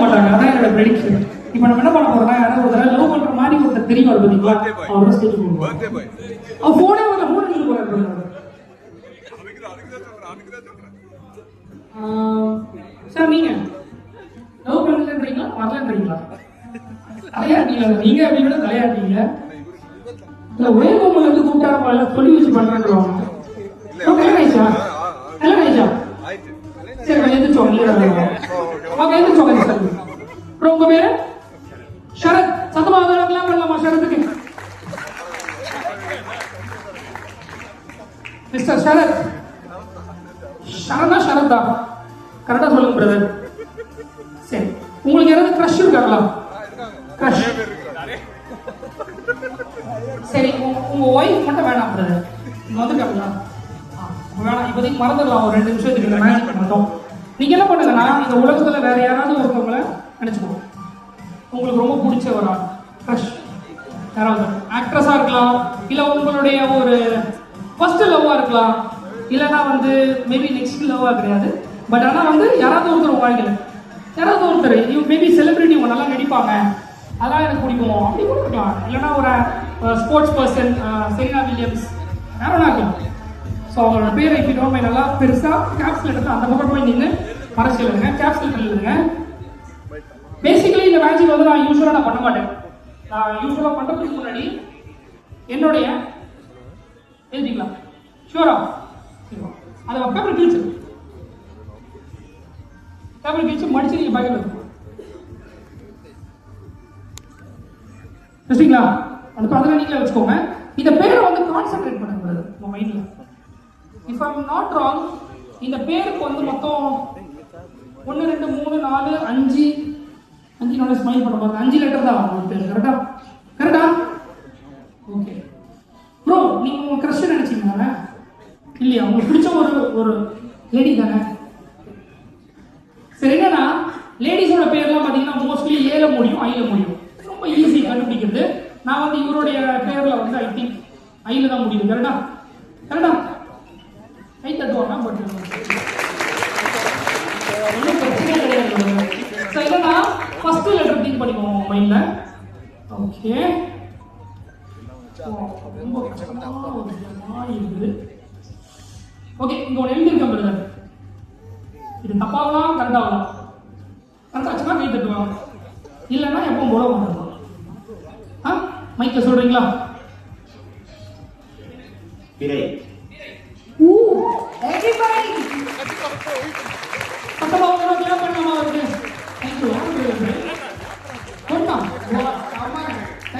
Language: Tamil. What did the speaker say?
மாட்டாங்க. அதான் என்னோட ப்ரெடிக்ஷன். இப்போ நம்ம என்ன பண்ண போறோம்னா, யாராவது ஒரு தடவை லவ் பண்ற மாதிரி ஒருத்தர் தெரியும் பார்த்தீங்களா, அவரோட ஸ்டேஜ் போடுவோம். அவன் போனே வரல, போன் எடுத்து போறாரு. சார் நீங்க லவ் பண்ணலன்றீங்களா வரலன்றீங்களா? தலையாட்டீங்களா நீங்க? அப்படின்னு தலையாட்டீங்க. இல்ல ஒரே பொம்மையில இருந்து கூப்பிட்டா சொல்லி வச்சு பண்றாங்க. கல்யாணம் ஆயிடுச்சா? கல்யாணம் ஆயிடுச்சா? சரி எழுந்திரிச்சோங்க. எழுந்திரிச்சோங்க சார். அப்புறம் உங்க பேரு ஷரத். சத்தமா கல்யாணம் பண்ணலாமா ஷரத்துக்கு? மிஸ்டர் ஷரத். ஷரதா ஷரதா கரெக்டா சொல்லுங்க பிரதர். சரி, உங்களுக்கு யாராவது கிரஷ் இருக்காங்களா? கிரஷ். சரி, உங்க ஒய்ஃப் மட்டும் வேணாம் பிரதர். இங்க வந்துட்டாங்களா? வேணாம், இப்போதைக்கு மறந்துடலாம். ஒரு 2 நிமிஷத்துக்கு இந்த மேனேஜ் பண்ணட்டும். நீங்க என்ன பண்ணுங்கன்னா, இந்த உலகத்துல வேற யாராவது ஒருத்தவங்களை நினைச்சுக்கோங்க. உங்களுக்கு ரொம்ப பிடிச்ச ஒரு ஆள், கிரஷ், யாராவது ஆக்ட்ரஸா இருக்கலாம், இல்ல உங்களுடைய ஒரு ஃபர்ஸ்ட் லவ்வா இருக்கலாம், இல்லைன்னா மேபி நெக்ஸ்ட் லவ்வா கிடையாது. பட் ஆனால் யாராவது ஒருத்தர் வாழ்க்கை, யாராவது ஒருத்தர் மேபி செலிபிரிட்டி உங்க நல்லா நடிப்பாங்க, அதெல்லாம் எனக்கு பிடிக்கும் அப்படி கூட இருக்கலாம். இல்லைன்னா ஒரு ஸ்போர்ட்ஸ் பர்சன், செரீனா வில்லியம்ஸ், யாரும் இருக்கலாம். ஸோ அவங்களோட பேரை இப்போ நல்லா பெருசாக கேப்ஸில் எடுத்து அந்த பக்கம் போய் நின்று மறைச்சு எழுதுங்க, கேப்ஸில் எழுதுங்க. பேசிக்கலி இந்த மேட்சில் நான் யூஸ்வலாக பண்ண மாட்டேன். நான் யூஸ்வலாக பண்ணுறதுக்கு முன்னாடி என்னுடைய எழுதிக்கலாம். ஷூரா? அதை பேப்பர் கிழிச்சு மடிச்சு நீங்கள் பாக்கெட் வச்சுங்களா? அது அதெல்லாம் நீங்களே வச்சுக்கோங்க. இந்த பேரை கான்சென்ட்ரேட் பண்ணக்கூடாது உங்க மைண்ட்ல. If I am not wrong, இந்த பேருக்கு மொத்தம் 1 2 3 4 5 5 ஸ்மைல் பண்ண பாருங்க. 5 லெட்டர் தான் உங்க பேர். கரெக்டா? கரெக்டா? ஓகே ப்ரோ, நீங்க உங்க கிரஷ் நினைச்சீங்க இல்லையா? உங்களுக்கு பிடிச்ச ஒரு லேடி தானே? சரி, என்னன்னா லேடிஸோட பேர்லாம் பார்த்தீங்கன்னா மோஸ்ட்லி ஏல முடியும், ஐல முடியும். ரொம்ப ஈஸி கண்டுபிடிக்கிறது. நான் இவருடைய பேர்ல ஐ திங்க் ஐல தான் முடியும். கரெக்டா? கரெக்டா? கை தட்டுவாங்க. பட் ஒன்றும் பிரச்சனை கிடையாது. ஸோ என்னன்னா ஃபர்ஸ்ட் லெட்டர் திங்க் பண்ணிக்கோங்க உங்க மைண்ட்ல. ஓகே, ரொம்ப கஷ்டமா இருக்குது. ஓகே, இங்க ஒன்று எழுதியிருக்கேன் பிரதர். இது தப்பாகலாம் கரெக்டாகலாம். கரெக்டாச்சுன்னா கை தட்டுவாங்க, இல்லைன்னா எப்போ போட மாட்டாங்க. மைக்ல சொல்றீங்களா? பிறை.